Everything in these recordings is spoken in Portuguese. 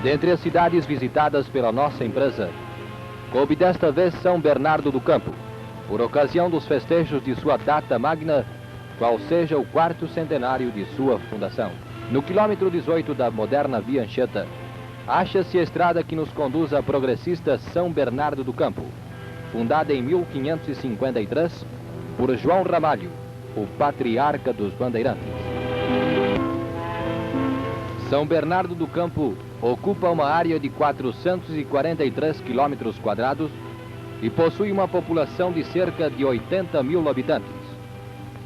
Dentre as cidades visitadas pela nossa empresa, coube desta vez São Bernardo do Campo, por ocasião dos festejos de sua data magna, qual seja o 4º centenário de sua fundação. No quilômetro 18 da moderna Via Anchieta, acha-se a estrada que nos conduz à progressista São Bernardo do Campo, fundada em 1553 por João Ramalho, o patriarca dos bandeirantes. São Bernardo do Campo ocupa uma área de 443 quilômetros quadrados e possui uma população de cerca de 80 mil habitantes.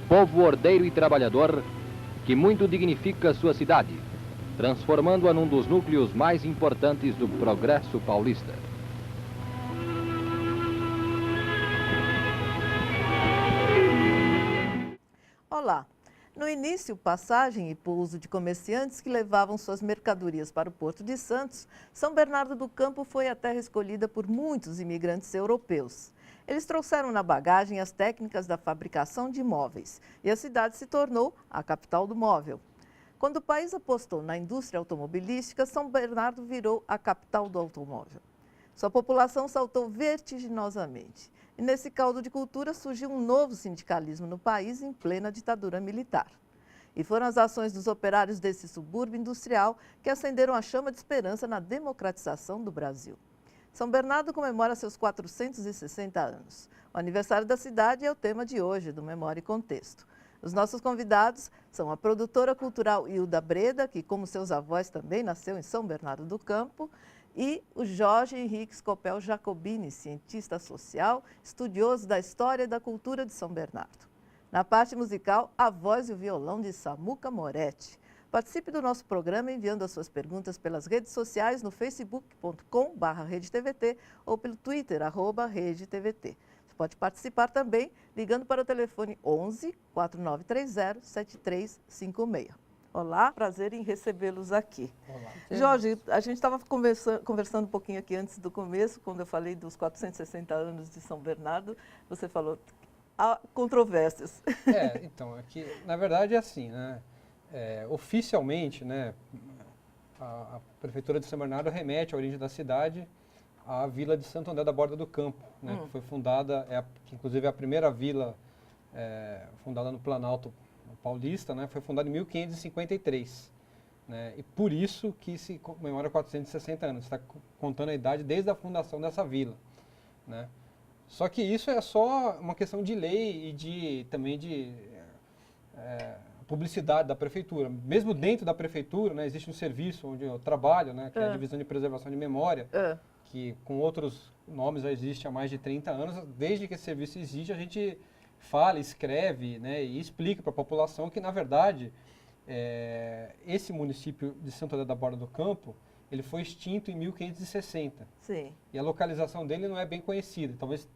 Povo ordeiro e trabalhador que muito dignifica sua cidade, transformando-a num dos núcleos mais importantes do progresso paulista. Olá! No início, passagem e pouso de comerciantes que levavam suas mercadorias para o Porto de Santos, São Bernardo do Campo foi a terra escolhida por muitos imigrantes europeus. Eles trouxeram na bagagem as técnicas da fabricação de móveis e a cidade se tornou a capital do móvel. Quando o país apostou na indústria automobilística, São Bernardo virou a capital do automóvel. Sua população saltou vertiginosamente. E nesse caldo de cultura surgiu um novo sindicalismo no país em plena ditadura militar. E foram as ações dos operários desse subúrbio industrial que acenderam a chama de esperança na democratização do Brasil. São Bernardo comemora seus 460 anos. O aniversário da cidade é o tema de hoje do Memória e Contexto. Os nossos convidados são a produtora cultural Hilda Breda, que, como seus avós, também nasceu em São Bernardo do Campo, e o Jorge Henrique Scopel Jacobini, cientista social, estudioso da história e da cultura de São Bernardo. Na parte musical, a voz e o violão de Samuca Moretti. Participe do nosso programa enviando as suas perguntas pelas redes sociais no facebook.com/RedeTVT ou pelo Twitter, @RedeTVT. Você pode participar também ligando para o telefone 11 4930 7356. Olá, prazer em recebê-los aqui. Olá. Jorge, a gente estava conversando um pouquinho aqui antes do começo, quando eu falei dos 460 anos de São Bernardo, você falou há controvérsias. Então, aqui, na verdade é assim, né? Oficialmente, né, a Prefeitura de São Bernardo remete a origem da cidade à Vila de Santo André da Borda do Campo, né, que foi fundada, que inclusive é a primeira vila fundada no Planalto Paulista, né, foi fundada em 1553, né, e por isso que se comemora 460 anos, está contando a idade desde a fundação dessa vila, né. Só que isso é só uma questão de lei e também de publicidade da prefeitura. Mesmo dentro da prefeitura, né, existe um serviço onde eu trabalho, né, que é a Divisão de Preservação de Memória, que com outros nomes já existe há mais de 30 anos. Desde que esse serviço existe, a gente fala, escreve, né, e explica para a população que, na verdade, esse município de Santo André da Borda do Campo, ele foi extinto em 1560. Sim. E a localização dele não é bem conhecida. Talvez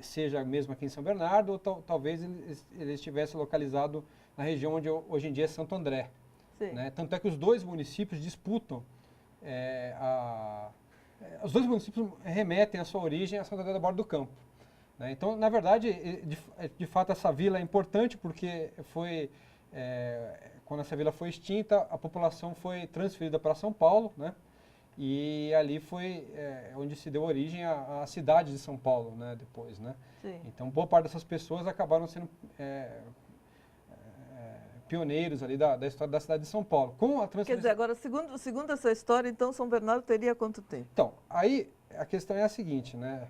seja mesmo aqui em São Bernardo, ou talvez ele estivesse localizado na região onde hoje em dia é Santo André. Sim. Né? Tanto é que os dois municípios disputam, os dois municípios remetem a sua origem a Santo André da Borda do Campo. Né? Então, na verdade, de fato, essa vila é importante porque quando essa vila foi extinta, a população foi transferida para São Paulo, né? E ali foi onde se deu origem à cidade de São Paulo, né, depois, né? Sim. Então, boa parte dessas pessoas acabaram sendo pioneiros ali da história da cidade de São Paulo. Quer dizer, agora, segundo essa história, então, São Bernardo teria quanto tempo? Então, aí a questão é a seguinte, né?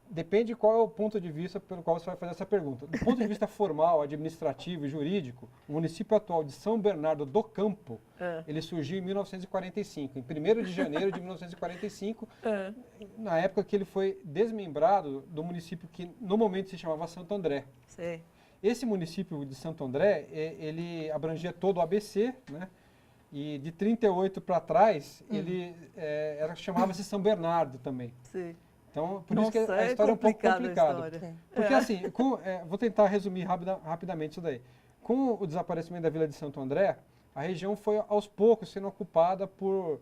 Depende qual é o ponto de vista pelo qual você vai fazer essa pergunta. Do ponto de vista formal, administrativo e jurídico, o município atual de São Bernardo do Campo, ele surgiu em 1945, em 1º de janeiro de 1945, na época que ele foi desmembrado do município que no momento se chamava Santo André. Sei. Esse município de Santo André, ele abrangia todo o ABC, né? E de 38 para trás, ele chamava-se São Bernardo também. Sim. Então, por isso que a história é um pouco complicada. Porque assim, vou tentar resumir rapidamente isso daí. Com o desaparecimento da Vila de Santo André, a região foi aos poucos sendo ocupada por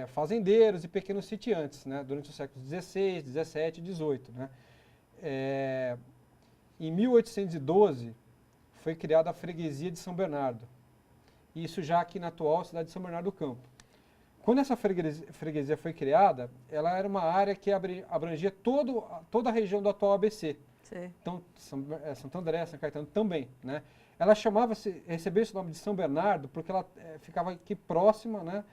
fazendeiros e pequenos sitiantes, né, durante os séculos XVI, XVII e XVIII. Né. Em 1812, foi criada a freguesia de São Bernardo. Isso já aqui na atual cidade de São Bernardo do Campo. quando essa freguesia foi criada, ela era uma área que abrangia toda a região do atual ABC. Sim. Então, Santo André, São Caetano também, né? Ela recebeu esse nome de São Bernardo porque ela ficava aqui próxima, né,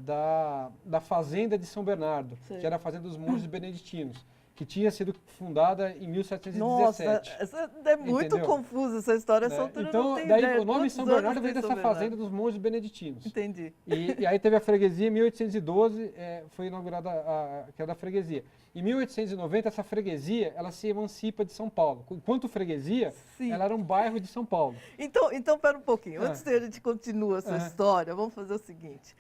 da fazenda de São Bernardo, Sim. que era a fazenda dos monges beneditinos, que tinha sido fundada em 1717. Nossa, é muito confusa essa história. Essa altura então, não tem daí ideia. o nome São Bernardo veio dessa fazenda Bernardo? dos monges beneditinos. Entendi. E aí teve a freguesia em 1812, foi inaugurada que é da freguesia. Em 1890, essa freguesia, ela se emancipa de São Paulo. Enquanto freguesia, Sim. ela era um bairro de São Paulo. Então pera um pouquinho. Antes que a gente continue essa história, vamos fazer o seguinte.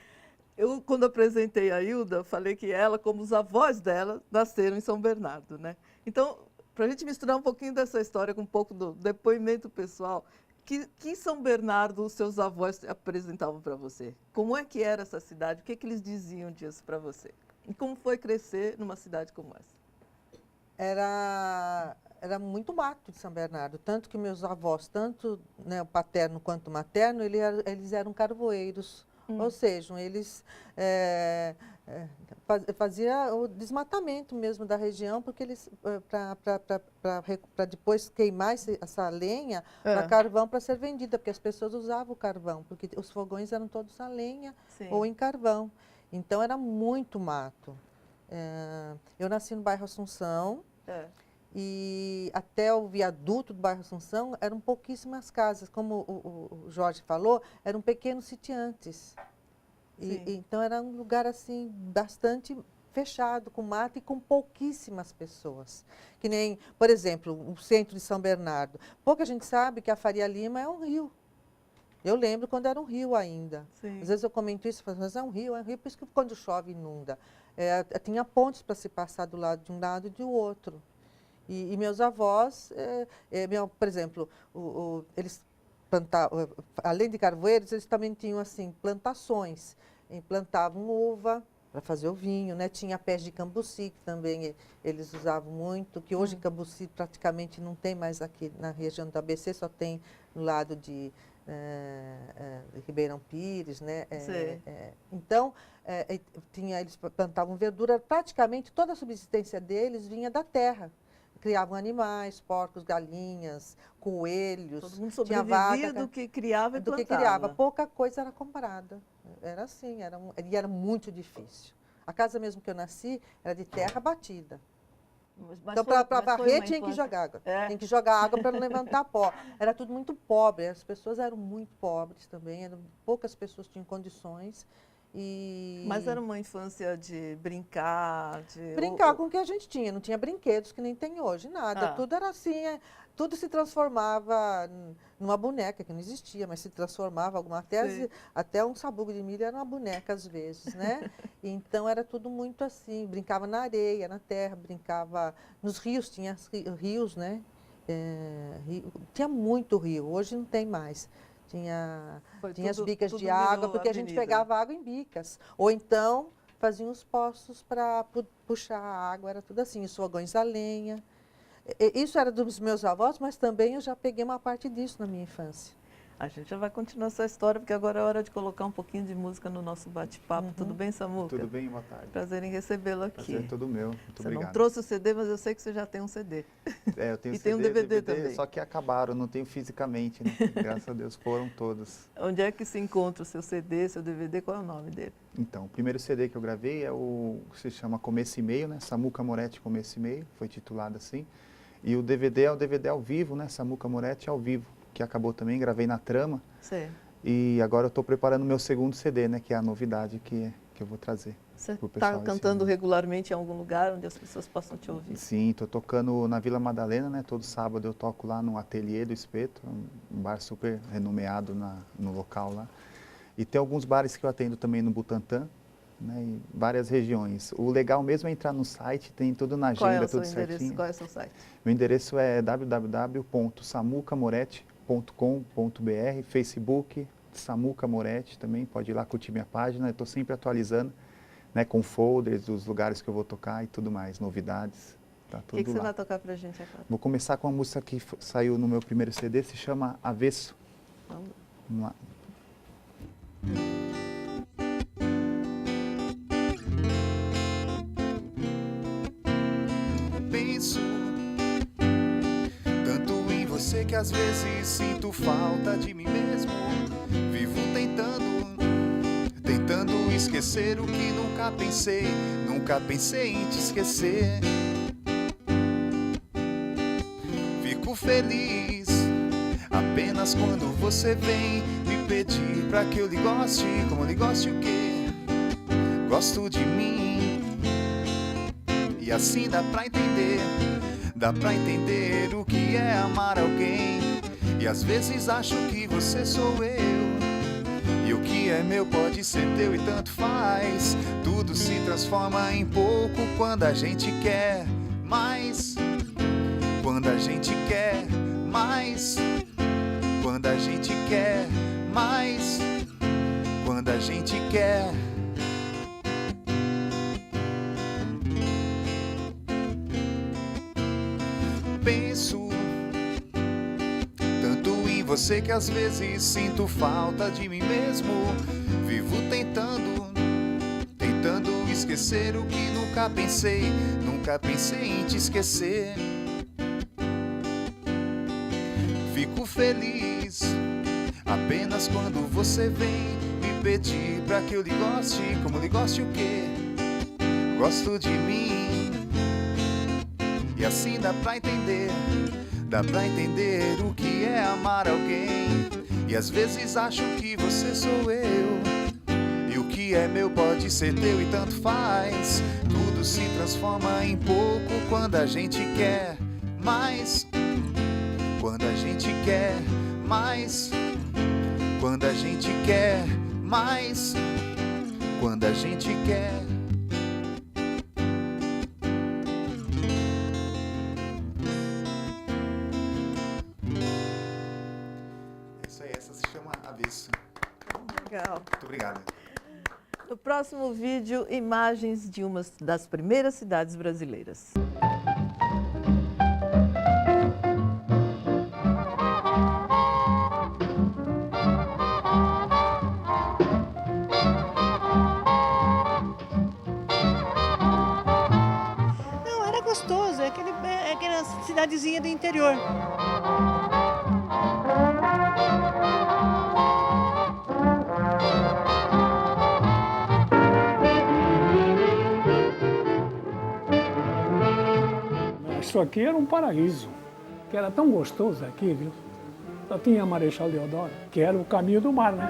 Eu, quando apresentei a Hilda, falei que ela, como os avós dela, nasceram em São Bernardo, né? Então, para a gente misturar um pouquinho dessa história com um pouco do depoimento pessoal, que São Bernardo os seus avós apresentavam para você? Como é que era essa cidade? O que eles diziam disso para você? E como foi crescer numa cidade como essa? Era muito mato de São Bernardo, tanto que meus avós, tanto, né, o paterno quanto o materno, eles eram carvoeiros. Ou seja, eles faziam o desmatamento mesmo da região, porque eles para depois queimar essa lenha para carvão para ser vendida, porque as pessoas usavam o carvão, porque os fogões eram todos a lenha. Sim. Ou em carvão. Então era muito mato. Eu nasci no bairro Assunção. E até o viaduto do bairro Assunção eram pouquíssimas casas. Como o Jorge falou, eram pequenos sitiantes. Então era um lugar assim bastante fechado, com mato e com pouquíssimas pessoas. Que nem, por exemplo, o centro de São Bernardo. Pouca gente sabe que a Faria Lima é um rio. Eu lembro quando era um rio ainda. Sim. Às vezes eu comento isso e falo, mas é um rio, por isso que quando chove inunda. Tinha pontes para se passar do lado de um lado e do outro. E meus avós, por exemplo, eles plantavam, além de carvoeiros, eles também tinham assim, plantações. E plantavam uva para fazer o vinho, né? Tinha pés de cambuci, que também eles usavam muito, que hoje cambuci praticamente não tem mais aqui na região do ABC, só tem no lado de Ribeirão Pires, né? Então, eles plantavam verdura, praticamente toda a subsistência deles vinha da terra. Criavam animais, porcos, galinhas, coelhos. Todo mundo sobrevivia do que criava e plantava. Do que criava. Pouca coisa era comprada. Era assim, e era muito difícil. A casa mesmo que eu nasci era de terra batida. Então, para varrer, tinha que jogar água. Tinha que jogar água para não levantar pó. Era tudo muito pobre. As pessoas eram muito pobres também. Poucas pessoas tinham condições. Mas era uma infância de brincar? Brincar com o que a gente tinha. Não tinha brinquedos que nem tem hoje, nada. Tudo era assim, tudo se transformava numa boneca, que não existia, mas se transformava até um sabugo de milho era uma boneca às vezes, né? Então era tudo muito assim, brincava na areia, na terra, brincava nos rios, tinha rios, né? Tinha muito rio, hoje não tem mais. Tinha as bicas de água, porque a gente pegava água em bicas. Ou então, faziam os poços para puxar a água, era tudo assim, os fogões a lenha. Isso era dos meus avós, mas também eu já peguei uma parte disso na minha infância. A gente já vai continuar essa história, porque agora é hora de colocar um pouquinho de música no nosso bate-papo. Tudo bem, Samuca? Tudo bem, boa tarde. Prazer em recebê-lo aqui. Prazer é todo meu, muito obrigado. Você não trouxe o CD, mas eu sei que você já tem um CD. Eu tenho e CD, tem um DVD também. Só que acabaram, não tenho fisicamente, né? Graças a Deus foram todos. Onde é que se encontra o seu CD, seu DVD, qual é o nome dele? Então, o primeiro CD que eu gravei é o que se chama Começo e Meio, né? Samuca Moretti Começo e Meio, foi titulado assim. E o DVD é o DVD ao vivo, né? Samuca Moretti ao vivo, que acabou também, gravei na Trama. Sim. E agora eu estou preparando o meu segundo CD, né? Que é a novidade que eu vou trazer. Você está cantando regularmente em algum lugar onde as pessoas possam te ouvir? Sim, estou tocando na Vila Madalena, né? Todo sábado eu toco lá no Ateliê do Espeto, um bar super renomeado no local lá. E tem alguns bares que eu atendo também no Butantã, né? Em várias regiões. O legal mesmo é entrar no site, tem tudo na agenda, tudo certinho. Qual é o seu site? Meu endereço é www.samucamoretti.com.br, Facebook, Samuca Moretti também, pode ir lá curtir minha página, eu estou sempre atualizando, né, com folders dos lugares que eu vou tocar e tudo mais, novidades, tá tudo lá. O que você vai tocar pra gente agora? Vou começar com uma música que saiu no meu primeiro CD, se chama Avesso. Vamos lá. você que às vezes sinto falta de mim mesmo. Vivo tentando esquecer o que nunca pensei em te esquecer. Fico feliz apenas quando você vem me pedir pra que eu lhe goste. Como eu lhe goste o quê? Gosto de mim. E assim dá pra entender o que é amar alguém. E às vezes acho que você sou eu, e o que é meu pode ser teu e tanto faz. Tudo se transforma em pouco quando a gente quer mais. Quando a gente quer mais. Quando a gente quer mais. Quando a gente quer. Penso tanto em você que às vezes sinto falta de mim mesmo. Vivo tentando esquecer o que nunca pensei em te esquecer. Fico feliz apenas quando você vem me pedir pra que eu lhe goste. Como lhe goste o quê? Gosto de mim. E assim dá pra entender o que é amar alguém. E às vezes acho que você sou eu, e o que é meu pode ser teu e tanto faz. Tudo se transforma em pouco quando a gente quer mais. Quando a gente quer mais. Quando a gente quer mais. Quando a gente quer. Legal. Muito obrigado. No próximo vídeo, imagens de uma das primeiras cidades brasileiras. Não, era gostoso, é aquela cidadezinha do interior. Isso aqui era um paraíso, que era tão gostoso aqui, viu? Só tinha Marechal Deodoro, que era o caminho do mar, né?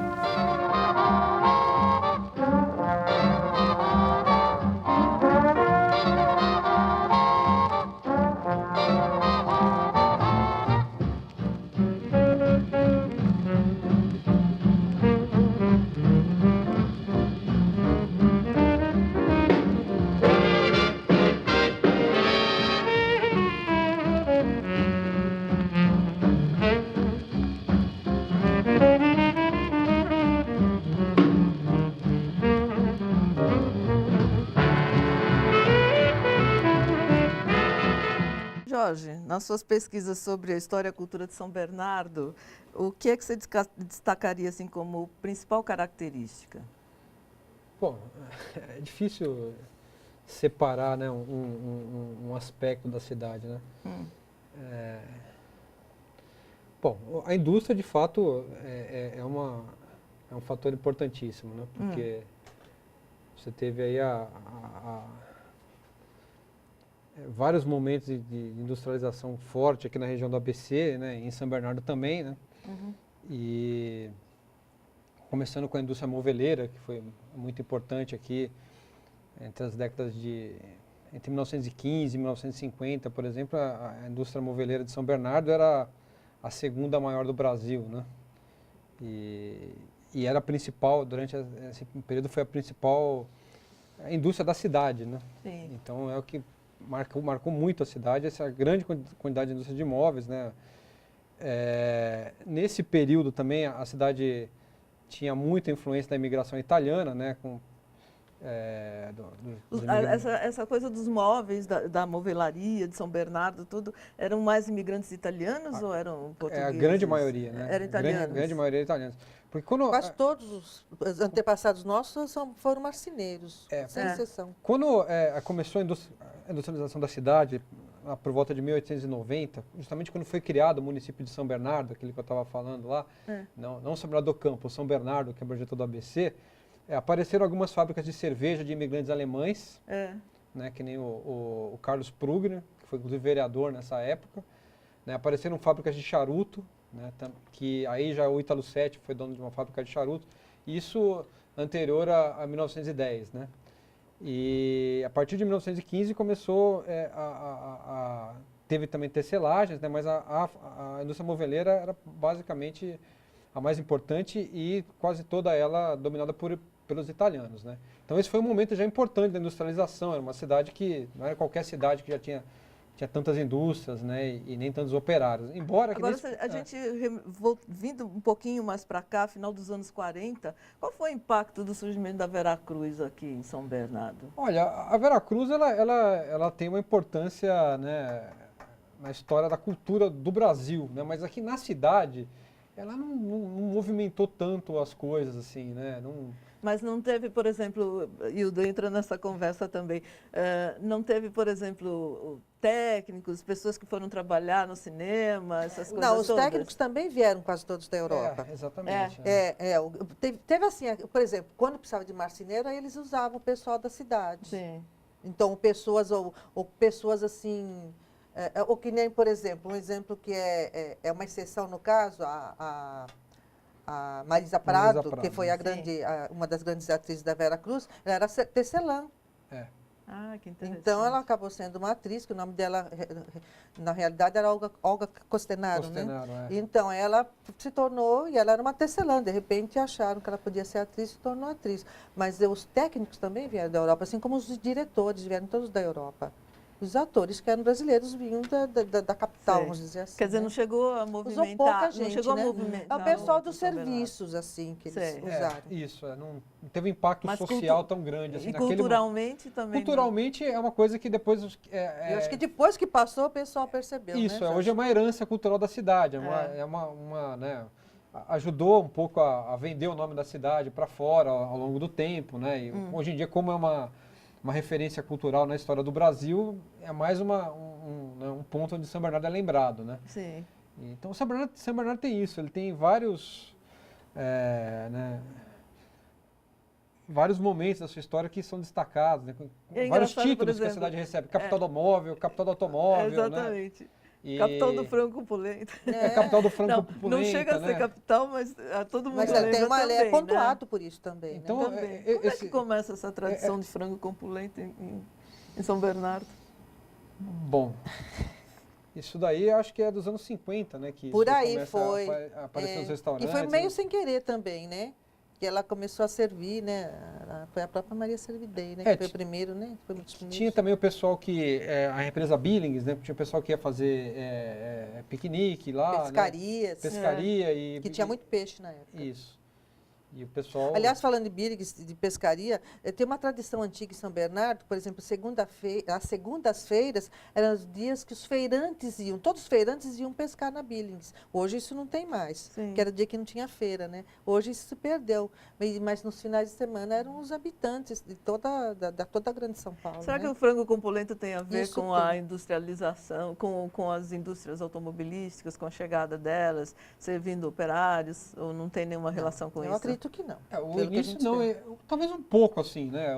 Jorge, nas suas pesquisas sobre a história e a cultura de São Bernardo, o que é que você destacaria assim, como principal característica? Bom, é difícil separar, né, um aspecto da cidade, né? Bom, a indústria, de fato, é um fator importantíssimo, né? Porque você teve aí vários momentos de industrialização forte aqui na região do ABC, né, em São Bernardo também, né? E começando com a indústria moveleira, que foi muito importante aqui entre as décadas entre 1915 e 1950, por exemplo, a indústria moveleira de São Bernardo era a segunda maior do Brasil, né? E era a principal, durante esse período foi a principal indústria da cidade, né? Sim. Então é o que marcou muito a cidade, essa grande quantidade de indústria de imóveis, né? Nesse período também a cidade tinha muita influência da imigração italiana, né? Essa coisa dos móveis, da movelaria de São Bernardo, tudo, eram mais imigrantes italianos ou eram portugueses? A grande maioria, né? Eram italianos? Grande maioria italianos. Porque quase todos os antepassados nossos foram marceneiros, sem exceção. Quando começou a industrialização da cidade, lá por volta de 1890, justamente quando foi criado o município de São Bernardo, aquele que eu estava falando lá, não São Bernardo do Campo, São Bernardo, que é abrange todo o ABC, apareceram algumas fábricas de cerveja de imigrantes alemães, né, que nem o Carlos Prugner, que foi inclusive vereador nessa época, né, apareceram fábricas de charuto, né, que aí já o Ítalo Setti foi dono de uma fábrica de charuto, isso anterior a 1910, né? E a partir de 1915 começou, teve também tecelagens, né, mas a indústria moveleira era basicamente a mais importante e quase toda ela dominada pelos italianos, né? Então esse foi um momento já importante da industrialização, era uma cidade que não era qualquer cidade que já tinha tantas indústrias, né, e nem tantos operários. Embora que agora, a gente, vindo um pouquinho mais para cá, final dos anos 40, qual foi o impacto do surgimento da Veracruz aqui em São Bernardo? Olha, a Veracruz, ela tem uma importância, né, na história da cultura do Brasil, né, mas aqui na cidade, ela não movimentou tanto as coisas, assim, né, Mas não teve, por exemplo, Hildo entra nessa conversa também, não teve, por exemplo, técnicos, pessoas que foram trabalhar no cinema, essas coisas Não, os todas? técnicos também vieram quase todos da Europa. Exatamente. Teve assim, por exemplo, quando precisava de marceneiro, aí eles usavam o pessoal da cidade. Sim. Então, pessoas ou pessoas assim, ou que nem, por exemplo, um exemplo que é uma exceção no caso, a Marisa Prado, que foi uma das grandes atrizes da Veracruz, ela era tecelã. Ah, que interessante. Então, ela acabou sendo uma atriz, que o nome dela, na realidade, era Olga Costenaro, né? Então, ela se tornou, e ela era uma tecelã, de repente acharam que ela podia ser atriz e se tornou atriz. Mas os técnicos também vieram da Europa, assim como os diretores vieram todos da Europa. Os atores que eram brasileiros vinham da capital, vamos dizer assim. Quer dizer, não chegou a movimentar. Usou pouca gente, não chegou né? a movimentar. É o pessoal dos serviços, assim, que eles usaram. Isso, não teve impacto social tão grande. Assim, e culturalmente também? Culturalmente é uma coisa que depois... Eu acho que depois que passou, o pessoal percebeu, isso, né? Hoje é uma herança cultural da cidade, né, ajudou um pouco a vender o nome da cidade para fora ao longo do tempo, né? E hoje em dia, como é uma referência cultural na história do Brasil, é mais um ponto onde São Bernardo é lembrado, né? Sim. Então, São Bernardo tem isso, ele tem vários momentos da sua história que são destacados, né? Vários títulos que a cidade recebe, capital do móvel, capital do automóvel, exatamente. Né? Capital do frango opulento. Capital do frango opulento. Não chega a ser capital, mas todo mundo lembra tem uma também, é pontuado por isso também. Então, Como é que começa essa tradição de frango com opulento em São Bernardo? Bom, isso daí acho que é dos anos 50, né? Que por aí foi. Aparecer nos restaurantes. E foi meio sem querer também, né? Que ela começou a servir, né? Foi a própria Maria Servidei, né? Que foi o primeiro, né? Foi tinha também o pessoal que... a empresa Billings, né? Tinha o pessoal que ia fazer piquenique lá. Pescarias. Né? Pescaria. Que tinha muito peixe na época. Isso. E o pessoal... Aliás, falando de Billings, de pescaria, tem uma tradição antiga em São Bernardo, por exemplo, as segundas-feiras eram os dias que os feirantes iam, todos os feirantes iam pescar na Billings. Hoje isso não tem mais, que era dia que não tinha feira, né? Hoje isso se perdeu, mas nos finais de semana eram os habitantes de toda a grande São Paulo. Será que o frango com polenta tem a ver com a industrialização, com as indústrias automobilísticas, com a chegada delas, servindo operários, ou não tem nenhuma relação com isso? Eu acredito que não. O início não, talvez um pouco assim, né?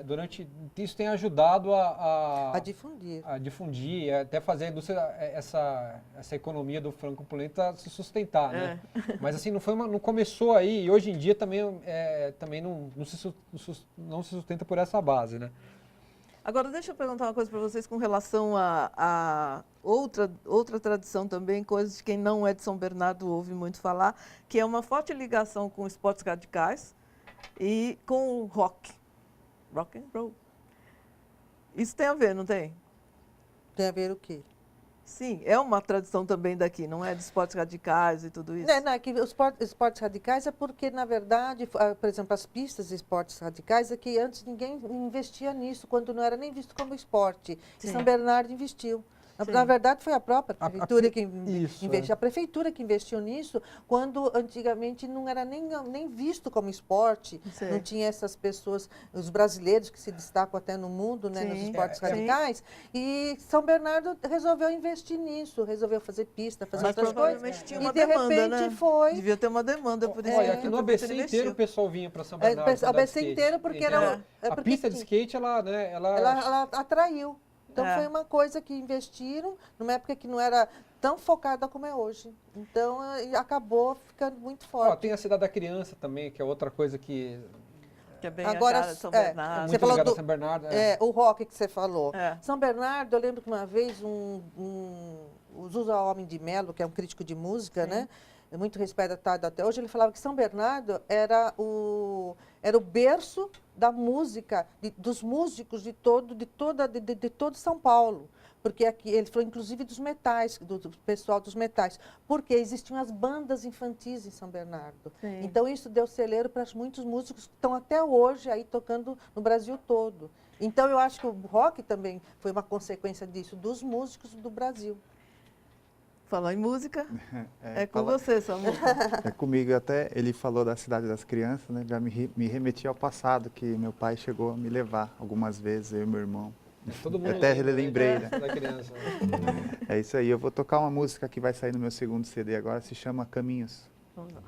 Durante isso tem ajudado a difundir. A difundir, até fazer a indústria, essa economia do frango com polenta se sustentar, né? Mas assim, não começou aí, e hoje em dia também não se sustenta por essa base, né? Agora, deixa eu perguntar uma coisa para vocês com relação a outra tradição também, coisa de quem não é de São Bernardo ouve muito falar, que é uma forte ligação com esportes radicais e com o rock and roll. Isso tem a ver, não tem? Tem a ver o quê? Sim, é uma tradição também daqui, não é de esportes radicais e tudo isso? Não, é que os esportes radicais é porque, na verdade, por exemplo, as pistas de esportes radicais é que antes ninguém investia nisso, quando não era nem visto como esporte. E São Bernardo investiu. Na verdade, foi a própria prefeitura que Isso, investiu, a prefeitura que investiu nisso, quando antigamente não era nem visto como esporte, Sei. não tinha essas pessoas, os brasileiros que se destacam até no mundo, né, nos Sim. esportes Sim. radicais, e São Bernardo resolveu investir nisso, resolveu fazer pista, fazer Mas outras coisas. provavelmente tinha E uma de demanda, repente né? foi. Devia ter uma demanda, por isso Olha, que aqui a no prefeitura ABC inteiro investiu. o pessoal vinha para São Bernardo. O pra andar de ABC skate. inteiro, porque Então, era... a pista de skate, ela atraiu. Então É. foi uma coisa que investiram numa época que não era tão focada como é hoje. Então acabou ficando muito forte. Ó, tem a Cidade da Criança também, que é outra coisa que Que é bem Agora, a cara de São é Bernardo. Você muito falou ligada do- a São Bernardo. o rock que você falou. É. São Bernardo, eu lembro que uma vez o Zusa Homem de Melo, que é um crítico de música, Sim. né? É muito respeitado até hoje, ele falava que São Bernardo era o berço da música, dos músicos de todo São Paulo. Porque aqui, ele falou inclusive dos metais, do pessoal dos metais, porque existiam as bandas infantis em São Bernardo. Sim. Então isso deu celeiro para muitos músicos que estão até hoje aí tocando no Brasil todo. Então eu acho que o rock também foi uma consequência disso, dos músicos do Brasil. Falou em música, é com fala- você, Samu. É comigo, até ele falou da Cidade das Crianças, né? Já me remeti ao passado, que meu pai chegou a me levar algumas vezes, eu e meu irmão. Todo mundo Até lembra, relembrei, né? Da criança. É isso aí, eu vou tocar uma música que vai sair no meu segundo CD agora, se chama Caminhos. Vamos lá.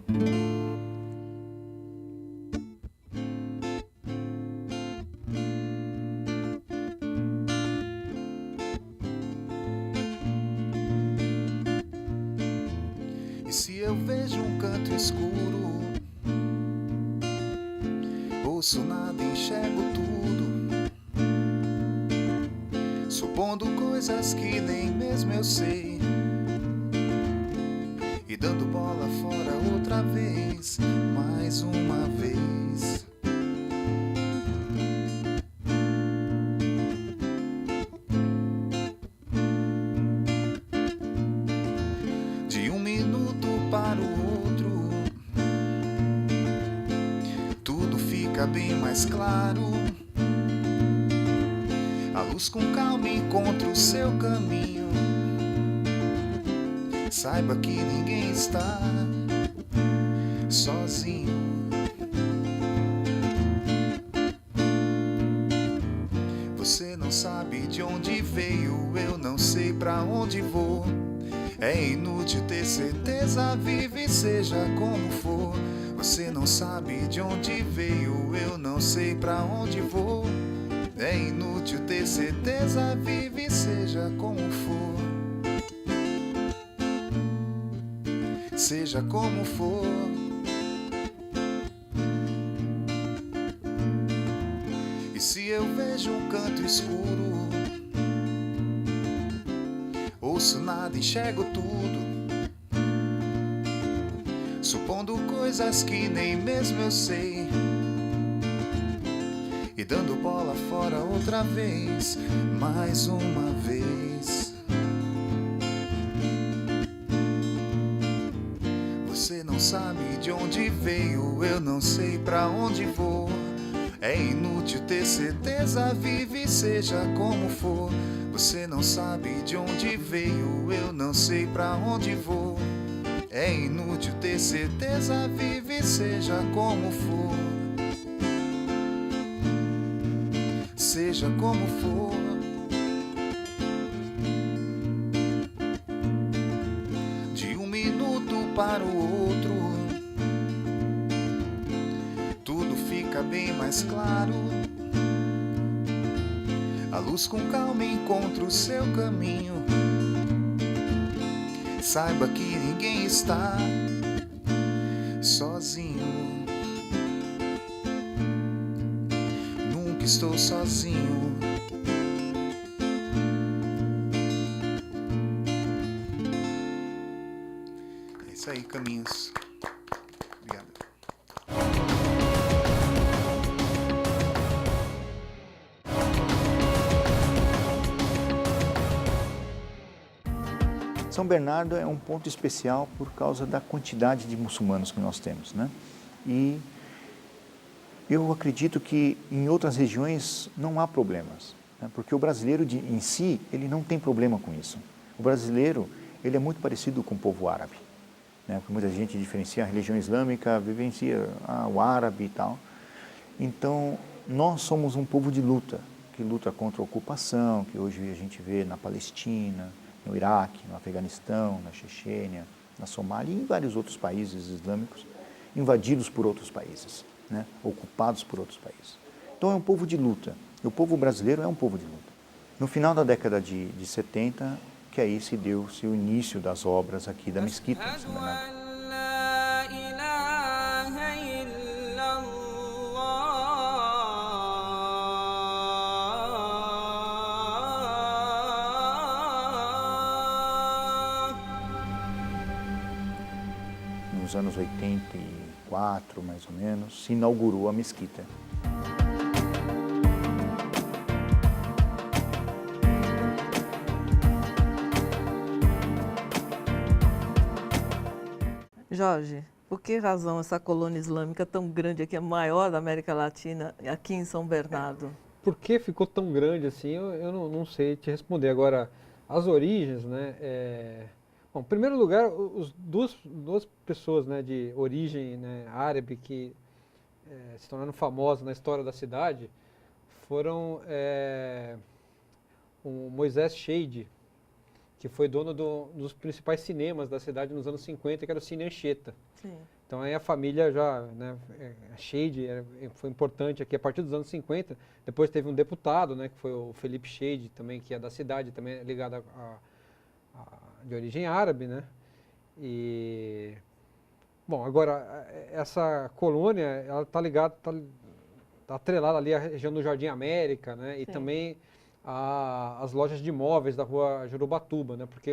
E se eu vejo um canto escuro, ouço nada, enxergo tudo, supondo coisas que nem mesmo eu sei, e dando bola fora outra vez, mais uma vez. De um minuto para o outro, tudo fica bem mais claro. A luz com calma encontra o seu caminho. Saiba que ninguém está sozinho. Você não sabe de onde veio, eu não sei pra onde vou. É inútil ter certeza, vive seja como for. Você não sabe de onde veio, eu não sei pra onde vou. É inútil ter certeza, vive seja como for. Seja como for. E se eu vejo um canto escuro, ouço nada, enxergo tudo, supondo coisas que nem mesmo eu sei, e dando bola fora outra vez, mais uma vez. Você não sabe de onde veio, eu não sei pra onde vou. É inútil ter certeza, vive seja como for. Você não sabe de onde veio, eu não sei pra onde vou. É inútil ter certeza, vive seja como for. Seja como for. De um minuto para o outro, tudo fica bem mais claro. A luz com calma encontra o seu caminho. Saiba que ninguém está sozinho. Nunca estou sozinho. É isso aí, Caminhos. Obrigado. São Bernardo é um ponto especial por causa da quantidade de muçulmanos que nós temos, né? E eu acredito que em outras regiões não há problemas. né? Porque o brasileiro em si, ele não tem problema com isso. O brasileiro, ele é muito parecido com o povo árabe, né? Porque muita gente diferencia a religião islâmica, vivencia o árabe e tal. Então, nós somos um povo de luta, que luta contra a ocupação, que hoje a gente vê na Palestina, no Iraque, no Afeganistão, na Chechênia, na Somália e em vários outros países islâmicos, invadidos por outros países, né? Ocupados por outros países. Então é um povo de luta. E o povo brasileiro é um povo de luta. No final da década de 70, que aí se deu-se o início das obras aqui da mesquita de São Bernardo. Nos anos 84, mais ou menos, se inaugurou a mesquita. Jorge, por que razão essa colônia islâmica tão grande aqui, a maior da América Latina, aqui em São Bernardo? Por que ficou tão grande assim, eu não sei te responder. Agora, as origens, né? Bom, em primeiro lugar, duas pessoas, né, de origem, né, árabe que se tornaram famosas na história da cidade foram o Moisés Sheid, que foi dono dos principais cinemas da cidade nos anos 50, que era o Cine Anchieta. Sim. Então aí a família já, né, a Sheid foi importante aqui a partir dos anos 50. Depois teve um deputado, né, que foi o Felipe Sheid, também, que é da cidade, também é ligado de origem árabe, né? E bom, agora essa colônia, ela está ligada, tá atrelada ali à região do Jardim América, né? Sim. E também as lojas de imóveis da rua Jurubatuba, né? Porque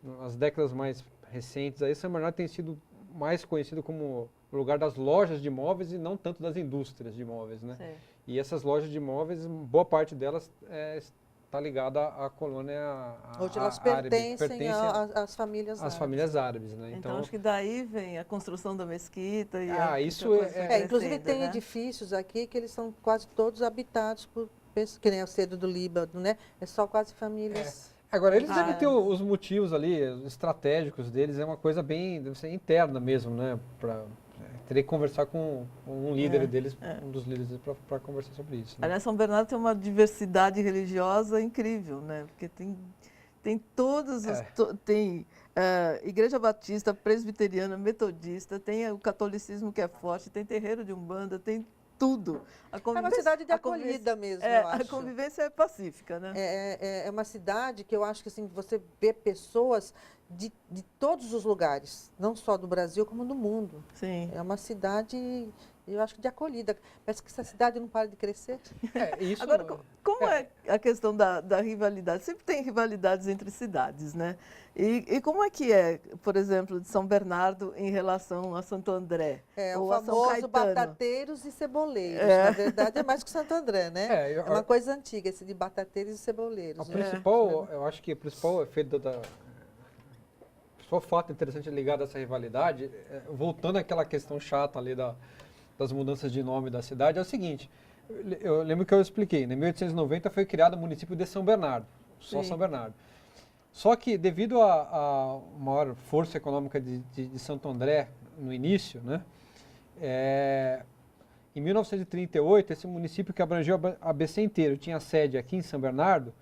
nas décadas mais recentes aí São Bernardo tem sido mais conhecido como o lugar das lojas de imóveis e não tanto das indústrias de imóveis, né? Sim. E essas lojas de imóveis, boa parte delas está ligada à colônia Hoje elas árabe, pertencem às famílias árabes. às famílias árabes, né? Então, acho que daí vem a construção da mesquita e isso inclusive tem edifícios aqui que eles são quase todos habitados por pessoas, que nem o Cedro do Líbano, né? É só quase famílias. Agora, eles devem ter os motivos ali, estratégicos deles, é uma coisa bem, deve ser interna mesmo, né? Teria que conversar com um líder deles, um dos líderes para conversar sobre isso. Né? Aliás, São Bernardo tem uma diversidade religiosa incrível, né? Porque tem todas as... tem Igreja Batista, Presbiteriana, Metodista, tem o catolicismo que é forte, tem terreiro de Umbanda, tem tudo. É uma cidade de acolhida mesmo, eu acho. A convivência é pacífica, né? É uma cidade que eu acho que assim, você vê pessoas de todos os lugares, não só do Brasil, como do mundo. Sim. É uma cidade, eu acho que de acolhida. Parece que essa cidade não para de crescer. Isso Agora, como é a questão da rivalidade? Sempre tem rivalidades entre cidades, né? E como é que é, por exemplo, de São Bernardo em relação a Santo André? O ou a São famoso Caetano? batateiros e ceboleiros. Na verdade, é mais que Santo André, né? É uma coisa antiga, esse de batateiros e ceboleiros. O principal, eu acho que o principal efeito só fato interessante ligado a essa rivalidade, voltando àquela questão chata ali das mudanças de nome da cidade, é o seguinte, eu lembro que eu expliquei, em 1890 foi criado o município de São Bernardo, só São Bernardo. Só que devido à maior força econômica de Santo André no início, né, em 1938, esse município que abrangeu a ABC inteiro, tinha sede aqui em São Bernardo,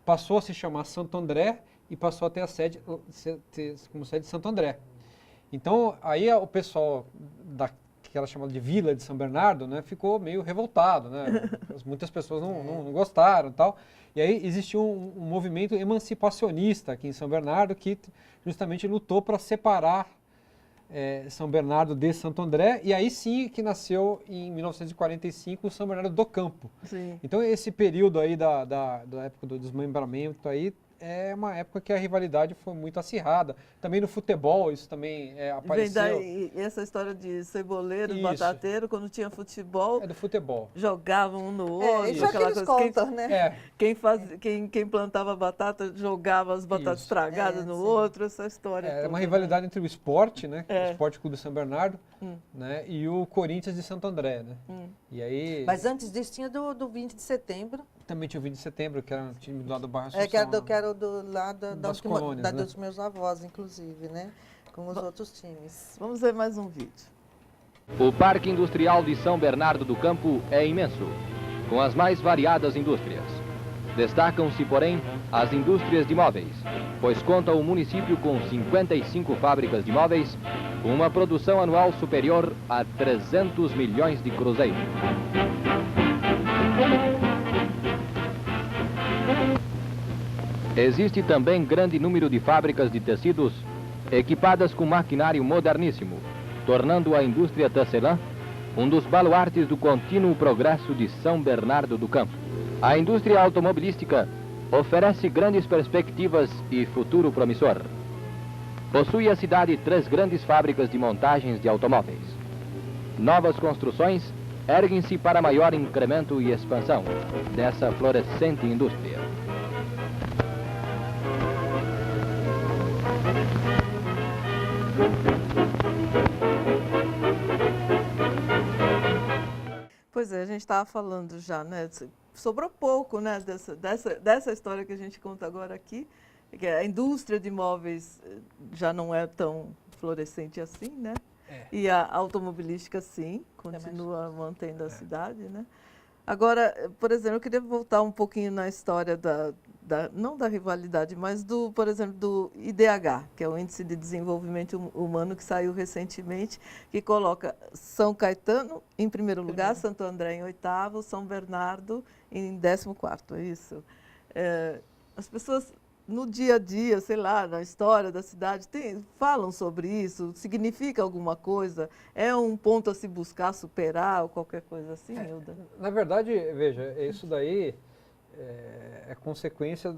passou a se chamar Santo André e passou a ter a sede como sede de Santo André. Então, aí o pessoal que era chamado de Vila de São Bernardo, né, ficou meio revoltado, né? Muitas pessoas não gostaram e tal. E aí existiu um movimento emancipacionista aqui em São Bernardo que justamente lutou para separar São Bernardo de Santo André, e aí sim que nasceu em 1945 o São Bernardo do Campo. Sim. Então esse período aí da época do desmembramento aí é uma época que a rivalidade foi muito acirrada. Também no futebol isso também apareceu. Vem daí essa história de ceboleiro, batateiro, quando tinha futebol. É do futebol. Jogavam um no outro. Isso aquela coisa. Contam, né? Quem plantava batata jogava as batatas estragadas no outro, essa história. É uma rivalidade entre o esporte, né? O Esporte Clube de São Bernardo, né? E o Corinthians de Santo André, né? E aí... Mas antes disso tinha do 20 de setembro. Também tinha o 20 de setembro, que era um time do lado do bairro Que Assunção. era do lado Das colônias, né? dos meus avós, inclusive, né? Com os outros times. Vamos ver mais um vídeo. O Parque Industrial de São Bernardo do Campo é imenso, com as mais variadas indústrias. Destacam-se, porém, as indústrias de móveis, pois conta o município com 55 fábricas de móveis, com uma produção anual superior a 300 milhões de cruzeiros. Existe também grande número de fábricas de tecidos equipadas com maquinário moderníssimo, tornando a indústria tecelã um dos baluartes do contínuo progresso de São Bernardo do Campo. A indústria automobilística oferece grandes perspectivas e futuro promissor. Possui a cidade 3 grandes fábricas de montagens de automóveis. Novas construções erguem-se para maior incremento e expansão dessa florescente indústria. Pois é, a gente estava falando já, né? Sobrou pouco, né, dessa história que a gente conta agora aqui, que a indústria de móveis já não é tão florescente assim, né? E a automobilística, sim, continua mantendo a cidade, né? Agora, por exemplo, eu queria voltar um pouquinho na história não da rivalidade, mas por exemplo, do IDH, que é o Índice de Desenvolvimento Humano, que saiu recentemente, que coloca São Caetano em primeiro lugar, Santo André em 8º, São Bernardo em 14º, é isso. As pessoas, no dia a dia, sei lá, na história da cidade, falam sobre isso, significa alguma coisa? É um ponto a se buscar, superar, ou qualquer coisa assim, Hilda? Na verdade, veja, isso daí é consequência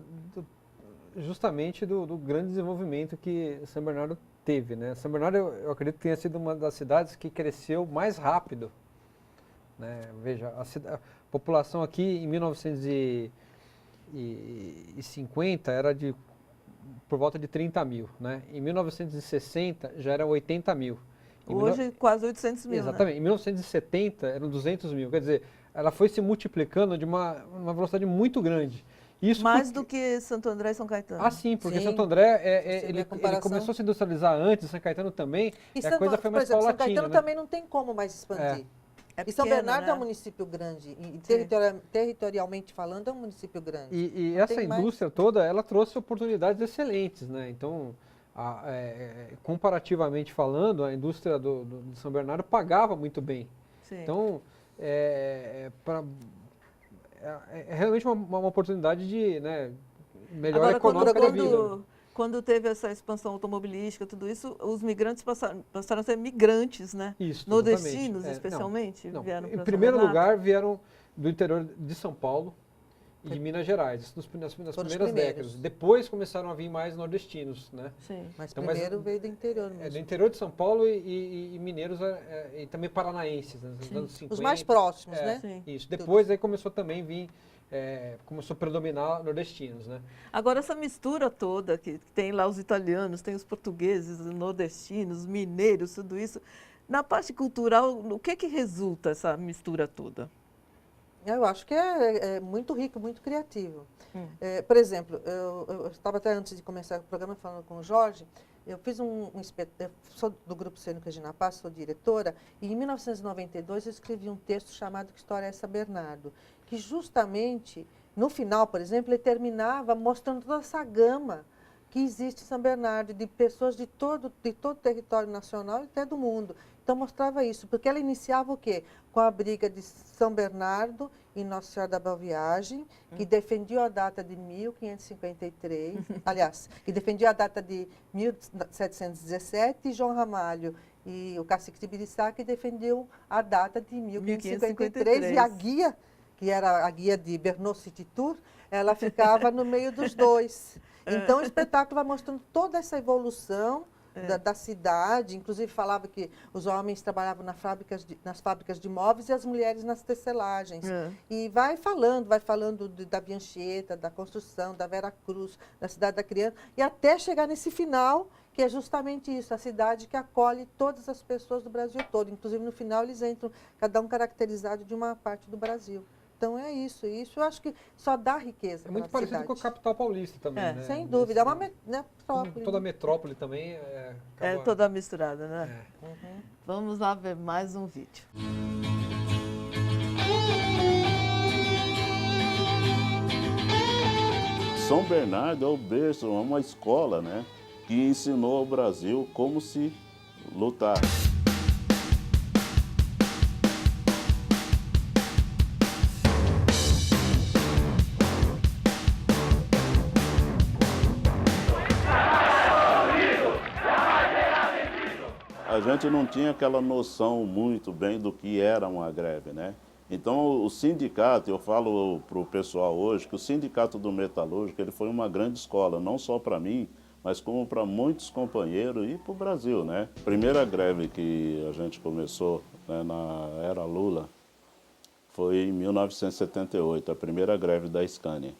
justamente do grande desenvolvimento que São Bernardo teve, né? São Bernardo, eu acredito que tenha sido uma das cidades que cresceu mais rápido, né? Veja, a população aqui em 1950 era por volta de 30 mil, né? Em 1960 já era 80 mil. Hoje quase 800 mil, exatamente. né? Em 1970 eram 200 mil, quer dizer, ela foi se multiplicando de uma velocidade muito grande. Isso mais do que Santo André e São Caetano. Ah, sim, porque Sim. Santo André, ele comparação. começou a se industrializar antes, São Caetano também, e a coisa foi mais por exemplo, paulatina. São Caetano né? também não tem como mais expandir. E São pequeno, Bernardo né? é um município grande, e territorialmente falando é um município grande. E Não essa tem mais. indústria toda, ela trouxe oportunidades excelentes, né? Então, comparativamente falando, a indústria de São Bernardo pagava muito bem. Sim. Então, é realmente uma oportunidade de, né, melhor Agora, econômica da vida. quando teve essa expansão automobilística, tudo isso, os migrantes passaram a ser migrantes, né? Isso, Nordestinos, exatamente. especialmente, Não. vieram para Em São primeiro Bernardo? lugar, vieram do interior de São Paulo e de Minas Gerais, nas primeiras décadas. Depois começaram a vir mais nordestinos, né? Sim. Mas Então, primeiro veio do interior mesmo. do interior de São Paulo e mineiros e também paranaenses, né, nos anos 50. Os mais próximos, né? Sim. Isso. Depois aí começou também a vir, começou a predominar nordestinos, né? Agora, essa mistura toda, que tem lá os italianos, tem os portugueses, os nordestinos, os mineiros, tudo isso, na parte cultural, o que resulta essa mistura toda? Eu acho que é muito rico, muito criativo. Por exemplo, eu estava até antes de começar o programa falando com o Jorge, eu fiz eu sou do Grupo Cênico Regina Paz, sou diretora, e em 1992 eu escrevi um texto chamado Que História é essa, Bernardo? Que justamente, no final, por exemplo, ele terminava mostrando toda essa gama que existe em São Bernardo, de pessoas de todo o território nacional e até do mundo. Então, mostrava isso, porque ela iniciava o quê? Com a briga de São Bernardo e Nossa Senhora da Boa Viagem, que defendia a data de 1553, aliás, que defendia a data de 1717, e João Ramalho e o cacique de Biriçá, que defendiam a data de 1553, e a guia, que era a guia de Bernot City Tour, ela ficava no meio dos dois. Então, o espetáculo vai mostrando toda essa evolução da cidade, inclusive falava que os homens trabalhavam nas fábricas de móveis e as mulheres nas tecelagens. E vai falando da Biancheta, da construção, da Vera Cruz, da Cidade da Criança, e até chegar nesse final, que é justamente isso, a cidade que acolhe todas as pessoas do Brasil todo. Inclusive, no final, eles entram, cada um caracterizado de uma parte do Brasil. Então é isso eu acho que só dá riqueza É muito para a parecido cidade. com a capital paulista também, É, né? Sem dúvida, é uma Como metrópole. toda metrópole também É acaba- toda misturada, né? É. Vamos lá ver mais um vídeo. São Bernardo é o berço, é uma escola, né, que ensinou ao Brasil como se lutar. A gente não tinha aquela noção muito bem do que era uma greve, né? Então, o sindicato, eu falo para o pessoal hoje, que o Sindicato do Metalúrgico ele foi uma grande escola, não só para mim, mas como para muitos companheiros e para o Brasil, né? A primeira greve que a gente começou, né, na era Lula foi em 1978, a primeira greve da Scania.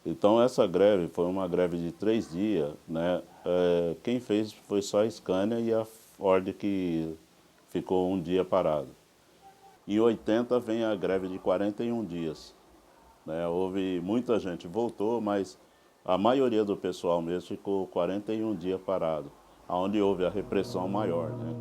Então, essa greve foi uma greve de 3 dias, né? Quem fez foi só a Scania e a Ford, que ficou um dia parado. Em 80 vem a greve de 41 dias. Né? Houve muita gente voltou, mas a maioria do pessoal mesmo ficou 41 dias parado, onde houve a repressão maior. Né?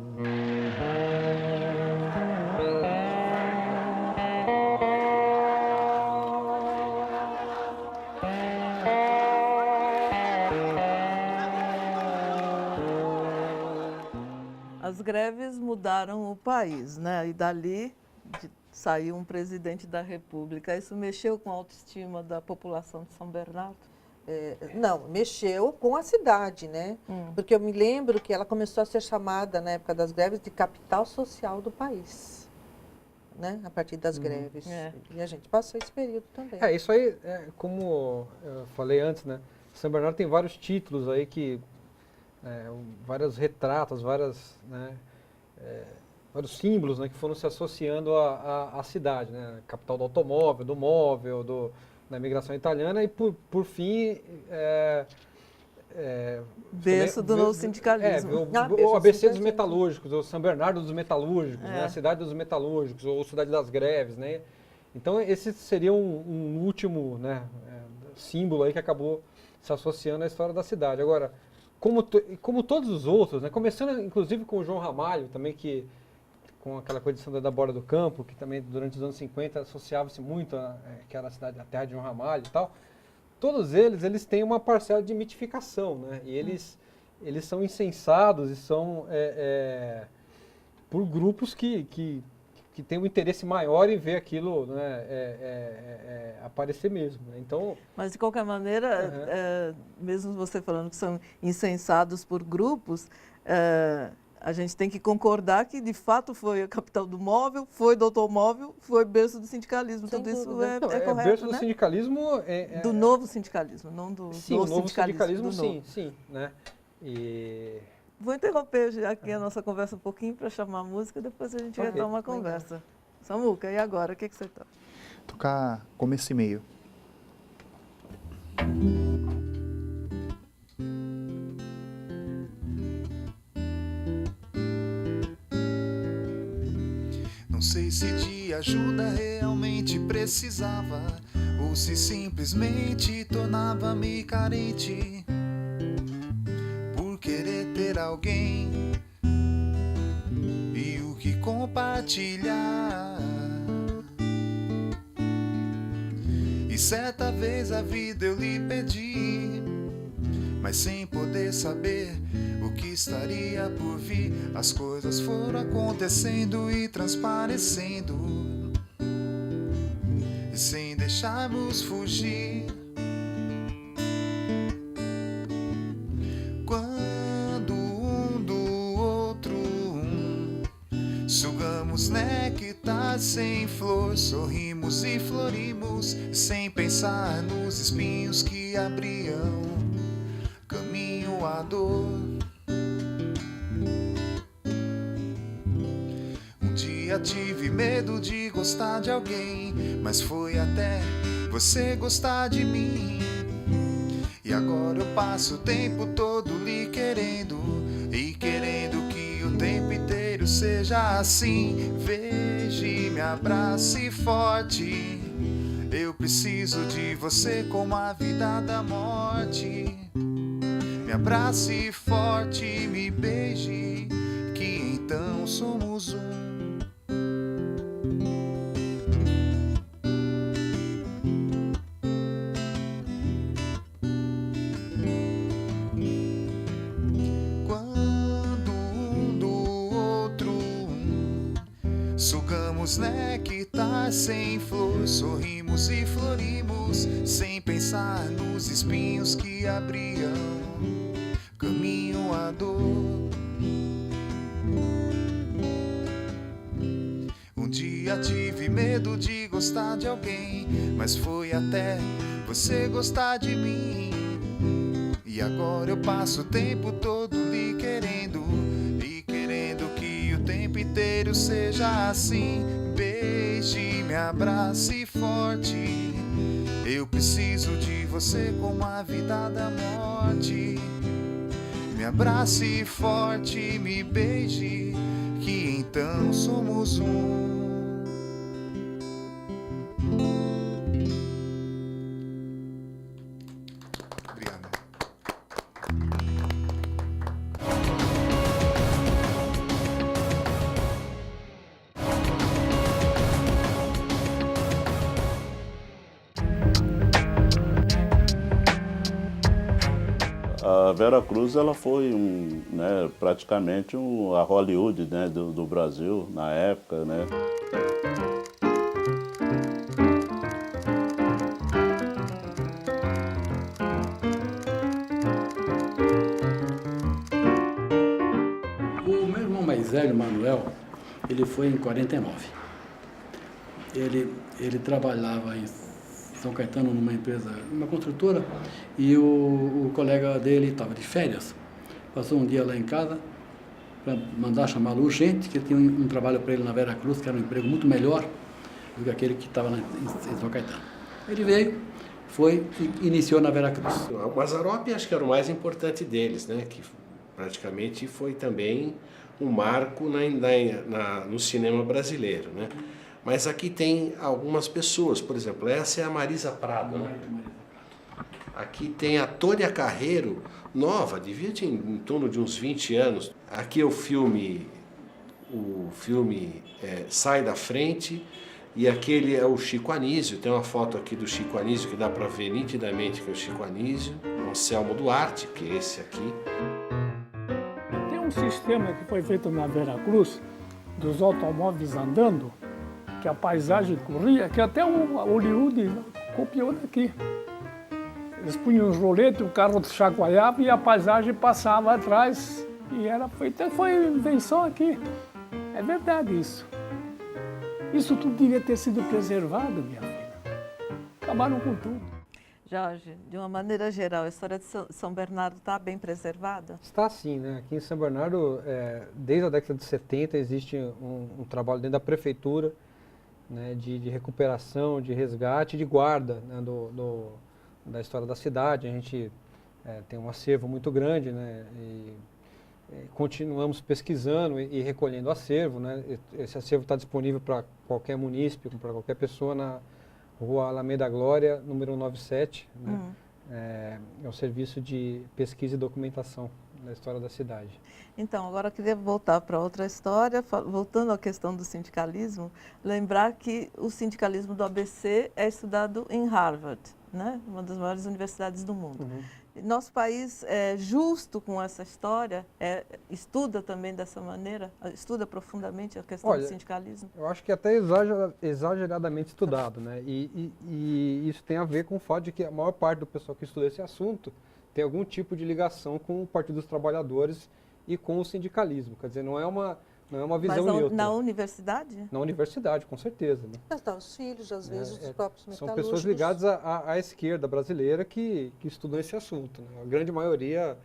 As greves mudaram o país, né? E dali saiu um presidente da República. Isso mexeu com a autoestima da população de São Bernardo? Não, mexeu com a cidade, né? Porque eu me lembro que ela começou a ser chamada, na época das greves, de capital social do país, né? A partir das greves. E a gente passou esse período também. Isso aí, como eu falei antes, né? São Bernardo tem vários títulos aí que... vários retratos, vários símbolos, né, que foram se associando à cidade, né? Capital do automóvel, do móvel, da imigração italiana e, por fim, berço do novo sindicalismo. O ABC dos metalúrgicos, o São Bernardo dos metalúrgicos, né? A cidade dos metalúrgicos, ou cidade das greves, né? Então, esse seria um último, né, símbolo aí que acabou se associando à história da cidade. Agora, como todos os outros, né? Começando inclusive com o João Ramalho, também com aquela coisa de São Bernardo da Borda do Campo, que também durante os anos 50 associava-se muito que era a terra de João Ramalho e tal. Todos eles têm uma parcela de mitificação, né? E eles são incensados e são por grupos que têm um interesse maior em ver aquilo, né, aparecer mesmo. Né? Então, mas, de qualquer maneira, mesmo você falando que são incensados por grupos, a gente tem que concordar que, de fato, foi a capital do móvel, foi do automóvel, foi berço do sindicalismo. Sem Tudo isso dúvida. correto, berço do né? sindicalismo... Do novo sindicalismo, não do sim, o novo sindicalismo, sim. Né? E... Vou interromper já aqui a nossa conversa um pouquinho para chamar a música, depois a gente retoma a conversa. Samuca, e agora? O que você toca? Tocar começo e meio. Não sei se de ajuda realmente precisava, ou se simplesmente tornava-me carente por querer ter alguém e o que compartilhar. E certa vez a vida eu lhe pedi, mas sem poder saber o que estaria por vir. As coisas foram acontecendo e transparecendo, sem deixarmos fugir. Quando um do outro sugamos néctar sem flor, sorrimos e florimos, sem pensar nos espinhos que abriam caminho à dor. Um dia tive medo de gostar de alguém, mas foi até você gostar de mim. E agora eu passo o tempo todo lhe querendo, e querendo que o tempo inteiro inteiro seja assim. Veja, me abrace forte. Eu preciso de você como a vida da morte. Me abrace forte, me beije, que então somos um. Sugamos néctar sem flor, sorrimos e florimos, sem pensar nos espinhos que abriam caminho à dor. Um dia tive medo de gostar de alguém, mas foi até você gostar de mim. E agora eu passo o tempo todo lhe querendo, e querendo que o tempo inteiro seja assim. Beije, me abrace forte. Eu preciso de você como a vida da morte. Me abrace forte, me beije, que então somos um. A Vera Cruz ela foi praticamente a Hollywood, né, do Brasil na época, né? O meu irmão mais velho, Manuel, ele foi em 49. Ele trabalhava em São Caetano numa empresa, uma construtora, e o colega dele estava de férias. Passou um dia lá em casa para mandar chamá-lo urgente, que tinha um trabalho para ele na Vera Cruz, que era um emprego muito melhor do que aquele que estava em São Caetano. Ele veio, foi e iniciou na Vera Cruz. O Mazzaropi acho que era o mais importante deles, né? Que praticamente foi também um marco no cinema brasileiro, né? Mas aqui tem algumas pessoas, por exemplo, essa é a Marisa Prado, né? Aqui tem a Tônia Carreiro, nova, devia ter em torno de uns 20 anos. Aqui é o filme Sai da Frente, e aquele é o Chico Anísio. Tem uma foto aqui do Chico Anísio que dá para ver nitidamente que é o Chico Anísio. Anselmo Duarte, que é esse aqui. Tem um sistema que foi feito na Vera Cruz, dos automóveis andando, que a paisagem corria, que até o Hollywood copiou daqui. Eles punham uns roletes, o carro chacoalhava e a paisagem passava atrás. E era feito, foi invenção aqui. É verdade isso. Isso tudo devia ter sido preservado, minha filha. Acabaram com tudo. Jorge, de uma maneira geral, a história de São Bernardo está bem preservada? Está sim, né? Aqui em São Bernardo, desde a década de 70, existe um trabalho dentro da prefeitura, né, de recuperação, de resgate, de guarda, né, da história da cidade. A gente tem um acervo muito grande, né, e continuamos pesquisando e recolhendo acervo, né. Esse acervo está disponível para qualquer munícipe, para qualquer pessoa na Rua Alameda Glória, número 197. Né. É um serviço de pesquisa e documentação da história da cidade. Então, agora eu queria voltar para outra história, voltando à questão do sindicalismo, lembrar que o sindicalismo do ABC é estudado em Harvard, né? Uma das maiores universidades do mundo. Nosso país é justo com essa história, estuda também dessa maneira, estuda profundamente a questão do sindicalismo? Eu acho que até exageradamente estudado, né? E isso tem a ver com o fato de que a maior parte do pessoal que estuda esse assunto tem algum tipo de ligação com o Partido dos Trabalhadores e com o sindicalismo. Quer dizer, não é uma visão neutra. Mas na universidade? Na universidade, com certeza. Né? Mas tá, os filhos, às vezes, os próprios metalúrgicos. São pessoas ligadas à esquerda brasileira que estudam esse assunto. Né? A grande maioria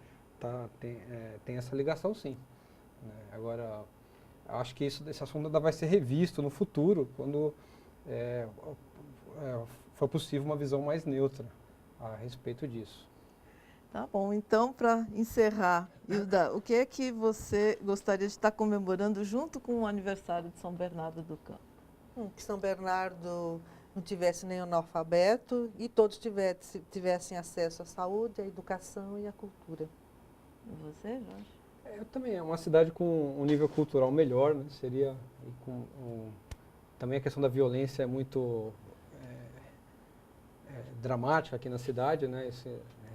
tem essa ligação, sim. Né? Agora, acho que esse assunto ainda vai ser revisto no futuro, quando for possível uma visão mais neutra a respeito disso. Tá bom, então, para encerrar, Hilda, o que é que você gostaria de estar comemorando junto com o aniversário de São Bernardo do Campo? Que São Bernardo não tivesse nenhum analfabeto e todos tivessem acesso à saúde, à educação e à cultura. E você, Jorge? Eu também, é uma cidade com um nível cultural melhor, né? Seria também a questão da violência é muito dramática aqui na cidade, né?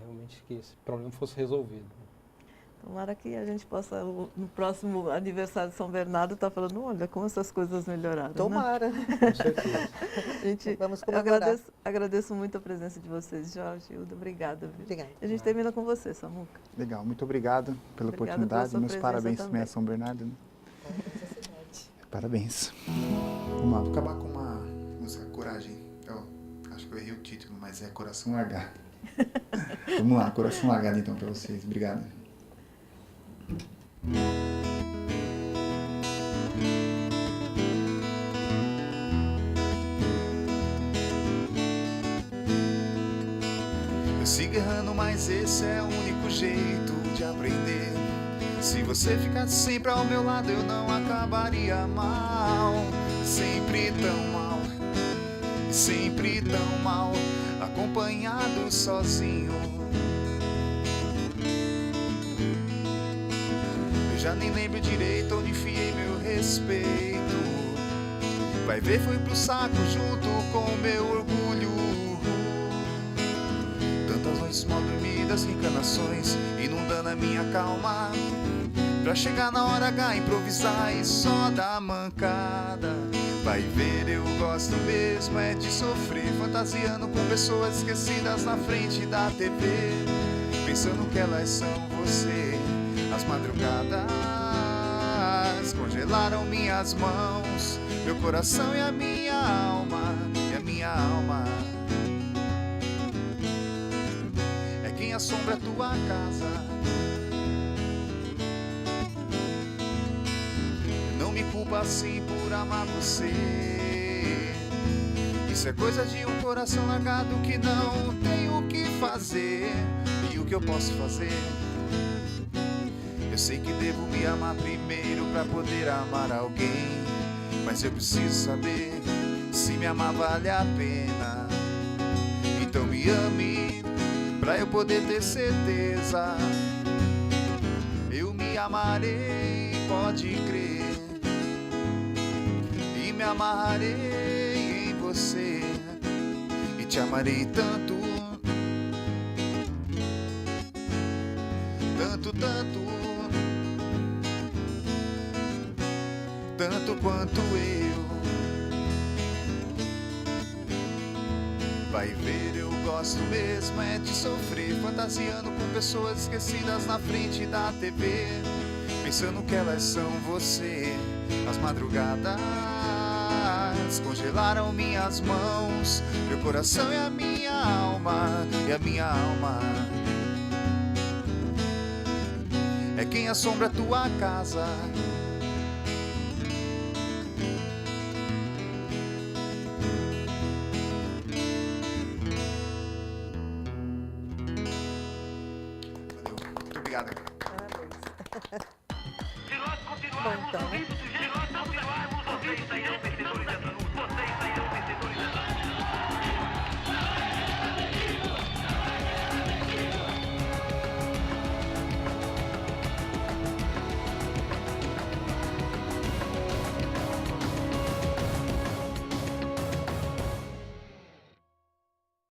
Realmente que esse problema fosse resolvido. Tomara que a gente possa, no próximo aniversário de São Bernardo, estar falando, olha, como essas coisas melhoraram. Tomara. Né? Com certeza. Gente, vamos comemorar. Agradeço muito a presença de vocês, Jorge, Hilda, obrigada. Obrigada. A gente termina com você, Samuca. Legal, muito obrigado pela oportunidade. Meus parabéns também a São Bernardo. Né? Parabéns. Vamos lá, vou acabar com uma música Coragem. Eu acho que eu errei o título, mas é Coração Largado. Vamos lá, Coração Largado então para vocês. Obrigado. Eu sigo errando, mas esse é o único jeito de aprender. Se você ficasse sempre ao meu lado, eu não acabaria mal. Sempre tão mal, sempre tão mal, acompanhado sozinho. Eu já nem lembro direito onde enfiei meu respeito. Vai ver, foi pro saco junto com meu orgulho. Tantas noites mal dormidas, reencarnações inundando a minha calma. Pra chegar na hora H, improvisar e só dar mancada. Vai ver, eu gosto mesmo é de sofrer, fantasiando com pessoas esquecidas na frente da TV, pensando que elas são você. As madrugadas congelaram minhas mãos, meu coração e a minha alma, e a minha alma é quem assombra a tua casa. Não me culpa assim por amar você. Isso é coisa de um coração largado que não tem o que fazer. E o que eu posso fazer? Eu sei que devo me amar primeiro pra poder amar alguém, mas eu preciso saber se me amar vale a pena. Então me ame pra eu poder ter certeza. Eu me amarei, pode crer, e me amarrei em você, e te amarei tanto, tanto, tanto, tanto quanto eu. Vai ver, eu gosto mesmo é de sofrer, fantasiando com pessoas esquecidas na frente da TV, pensando que elas são você. As madrugadas congelaram minhas mãos, meu coração e a minha alma, e a minha alma é quem assombra a tua casa. Bom, então, né?